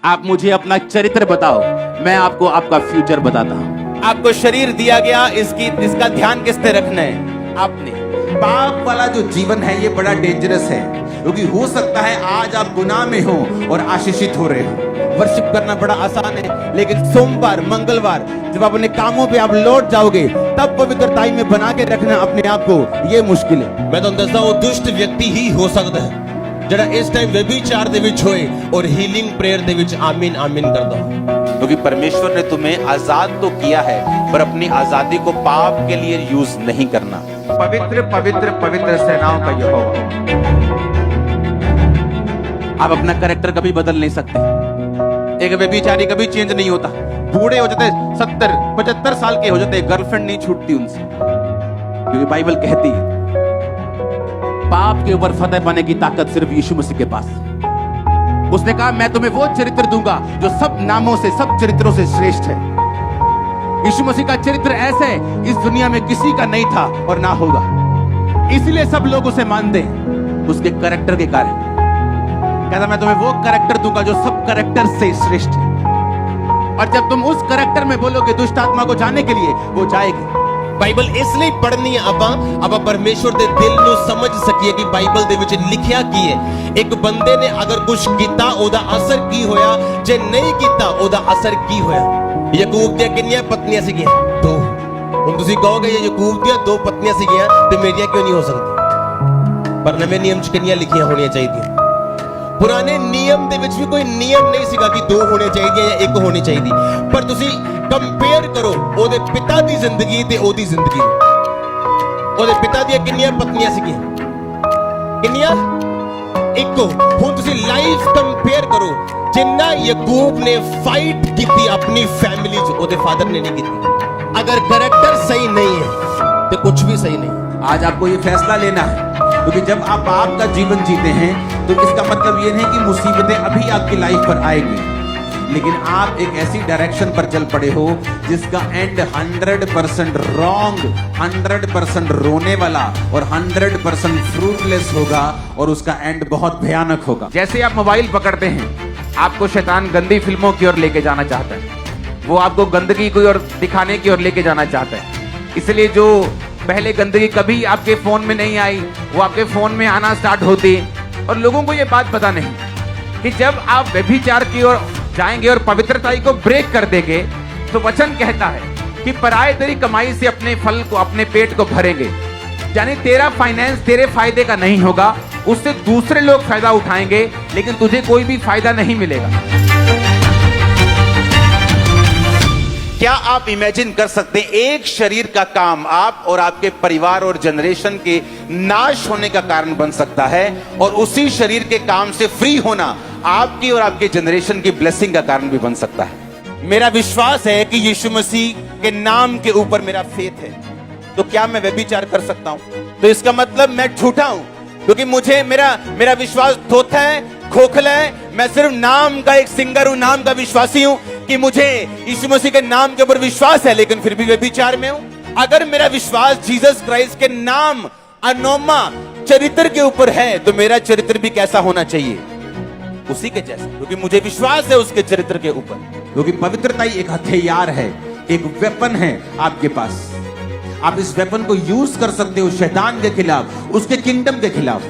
आप मुझे अपना चरित्र बताओ, मैं आपको आपका फ्यूचर बताता हूँ। आपको शरीर दिया गया, इसका ध्यान किसने रखना है? आपने। पाप वाला जो जीवन है ये बड़ा डेंजरस है, क्योंकि हो सकता है आज आप गुनाह में हो और आशीषित हो रहे हो। वर्शिप करना बड़ा आसान है, लेकिन सोमवार मंगलवार जब अपने कामों पे आप लौट जाओगे तब पवित्रता में बना के रखना अपने आप को, ये मुश्किल है। मैं तो दसदा वो दुष्ट व्यक्ति ही हो सकता है ਜਿਹੜਾ ਇਸ ਟਾਈਮ व्यभिचार ਦੇ ਵਿੱਚ ਹੋਏ और हीलिंग प्रेयर ਦੇ ਵਿੱਚ आमीन आमीन करता हो। क्योंकि परमेश्वर ने तुम्हें आजाद तो किया है, पर अपनी आजादी को पाप के लिए यूज नहीं करना। पवित्र पवित्र पवित्र सेनाओं का यहोवा। आप अपना कैरेक्टर कभी बदल नहीं सकते। एक व्यभिचारी कभी चेंज नहीं होता। बूढ़े हो जाते 70-75 साल के हो जाते, गर्लफ्रेंड नहीं छूटती उनसे, क्योंकि बाइबल कहती है पाप के ऊपर फतेह पाने की ताकत सिर्फ यीशु मसीह के पास। उसने कहा मैं तुम्हें वो चरित्र दूंगा जो सब नामों से, सब चरित्रों से श्रेष्ठ है। यीशु मसीह का चरित्र ऐसा है इस दुनिया में किसी का नहीं था और ना होगा, इसलिए सब लोग उसे मानते हैं उसके कैरेक्टर के कारण। कहता मैं तुम्हें वो कैरेक्टर दूंगा जो सब कैरेक्टर से श्रेष्ठ है, और जब तुम उस कैरेक्टर में बोलोगे दुष्ट आत्मा को जाने के लिए, वो जाएगी। ਬਾਈਬਲ ਇਸ ਲਈ ਪੜ੍ਹਨੀ ਹੈ ਆਪਾਂ ਪਰਮੇਸ਼ਵਰ ਦੇ ਦਿਲ ਨੂੰ ਸਮਝ ਸਕੀਏ ਕਿ ਬਾਈਬਲ ਦੇ ਵਿੱਚ ਲਿਖਿਆ ਕੀ ਹੈ। ਇੱਕ ਬੰਦੇ ਨੇ ਅਗਰ ਕੁਝ ਕੀਤਾ ਉਹਦਾ ਅਸਰ ਕੀ ਹੋਇਆ, ਜੇ ਨਹੀਂ ਕੀਤਾ ਉਹਦਾ ਅਸਰ ਕੀ ਹੋਇਆ। ਯਾਕੂਬ ਦੀਆਂ ਕਿੰਨੀਆਂ ਪਤਨੀਆਂ ਸੀਗੀਆਂ? 2। ਹੁਣ ਤੁਸੀਂ ਕਹੋਗੇ ਇਹ ਯਾਕੂਬ ਦੀਆਂ 2 ਪਤਨੀਆਂ ਸੀਗੀਆਂ ਤੇ ਮੇਰੀਆਂ ਕਿਉਂ ਨਹੀਂ ਹੋ ਸਕਦੀ? ਪਰ ਨਵੇਂ ਨਿਯਮ 'ਚ ਕਿੰਨੀਆਂ ਲਿਖੀਆਂ ਹੋਣੀਆਂ ਚਾਹੀਦੀਆਂ? ਪੁਰਾਣੇ ਨਿਯਮ ਦੇ ਵਿੱਚ ਵੀ ਕੋਈ ਨਿਯਮ ਨਹੀਂ ਸੀਗਾ ਕਿ 2 ਹੋਣੇ ਚਾਹੀਦੀਆਂ ਜਾਂ 1 ਹੋਣੀ ਚਾਹੀਦੀ, ਪਰ ਤੁਸੀਂ ਕੰਪੇਅਰ ਕਰੋ ਉਹਦੇ ਪਿਤਾ ਦੀ ਜ਼ਿੰਦਗੀ ਤੇ ਉਹਦੀ ਜ਼ਿੰਦਗੀ। ਉਹਦੇ ਪਿਤਾ ਦੀਆਂ ਕਿੰਨੀਆਂ ਪਤਨੀਆਂ ਸੀਗੀਆਂ? ਕਿੰਨੀਆਂ? 1। ਹੁਣ ਤੁਸੀਂ ਲਾਈਫ ਕੰਪੇਅਰ ਕਰੋ, ਜਿੰਨਾ ਯਾਕੂਬ ਨੇ ਫਾਈਟ ਕੀਤੀ ਆਪਣੀ ਫੈਮਿਲੀ 'ਚ ਉਹਦੇ ਫਾਦਰ ਨੇ नहीं ਕੀਤੀ। अगर कैरेक्टर सही नहीं है तो कुछ भी सही नहीं। आज आपको ये फैसला लेना है, क्योंकि जब आप पाप का जीवन जीते हैं तो इसका मतलब ये नहीं कि मुसीबतें अभी आपकी लाइफ पर आएगी, लेकिन आप एक ऐसी डायरेक्शन पर चल पड़े हो जिसका एंड 100% रॉन्ग, 100% रोने वाला और 100% फ्रूटलेस होगा, और उसका एंड बहुत भयानक होगा। जैसे आप मोबाइल पकड़ते हैं, आपको शैतान गंदी फिल्मों की ओर लेके जाना चाहता है, वो आपको गंदगी की ओर दिखाने की ओर लेके जाना चाहता है। इसलिए जो पहले गंदगी कभी आपके फोन में नहीं आई, वो आपके फोन में आना स्टार्ट होती, और लोगों को ये बात पता नहीं कि जब आप व्यभिचार की ओर जाएंगे और पवित्रता को ब्रेक कर देंगे, तो वचन कहता है कि पराये तेरी कमाई से अपने फल को, अपने पेट को भरेंगे। यानी तेरा फाइनेंस तेरे फायदे का नहीं होगा, उससे दूसरे लोग फायदा उठाएंगे, लेकिन तुझे कोई भी फायदा नहीं मिलेगा। क्या आप इमेजिन कर सकते हैं एक शरीर का काम आप और आपके परिवार और जनरेशन के नाश होने का कारण बन सकता है, और उसी शरीर के काम से फ्री होना आपकी और आपके जनरेशन की ब्लेसिंग का कारण भी बन सकता है। मेरा विश्वास है कि यीशु मसीह के नाम के ऊपर मेरा फेथ है, तो क्या मैं व्यभिचार कर सकता हूं? तो इसका मतलब मैं झूठा हूं, क्योंकि मुझे मेरा विश्वास थोथा है, खोखला है। मैं सिर्फ नाम का एक सिंगर हूं, नाम का विश्वासी हूं कि मुझे यीशु मसीह के नाम के ऊपर विश्वास है, लेकिन फिर भी व्यभिचार में हूं। अगर मेरा विश्वास जीसस क्राइस्ट के नाम अनोमा चरित्र के ऊपर है, तो मेरा चरित्र भी कैसा होना चाहिए? उसी के जैसा, क्योंकि मुझे विश्वास है उसके चरित्र के ऊपर। क्योंकि पवित्रता ही एक हथियार है, एक वेपन है आपके पास। आप इस वेपन को यूज कर सकते हो शैतान के खिलाफ, उसके किंगडम के खिलाफ।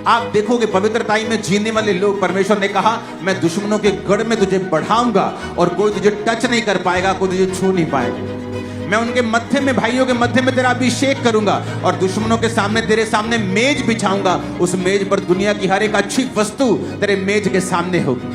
आप देखोगे पवित्रताई में जीने वाले लोग, परमेश्वर ने कहा मैं दुश्मनों के गढ़ में तुझे बढ़ाऊंगा और कोई तुझे टच नहीं कर पाएगा, कोई तुझे छू नहीं पाएगा। मैं उनके मध्य में, भाइयों के मध्य में तेरा अभिषेक करूंगा, और दुश्मनों के सामने तेरे सामने मेज बिछाऊंगा। उस मेज पर दुनिया की हर एक अच्छी वस्तु तेरे मेज के सामने होगी।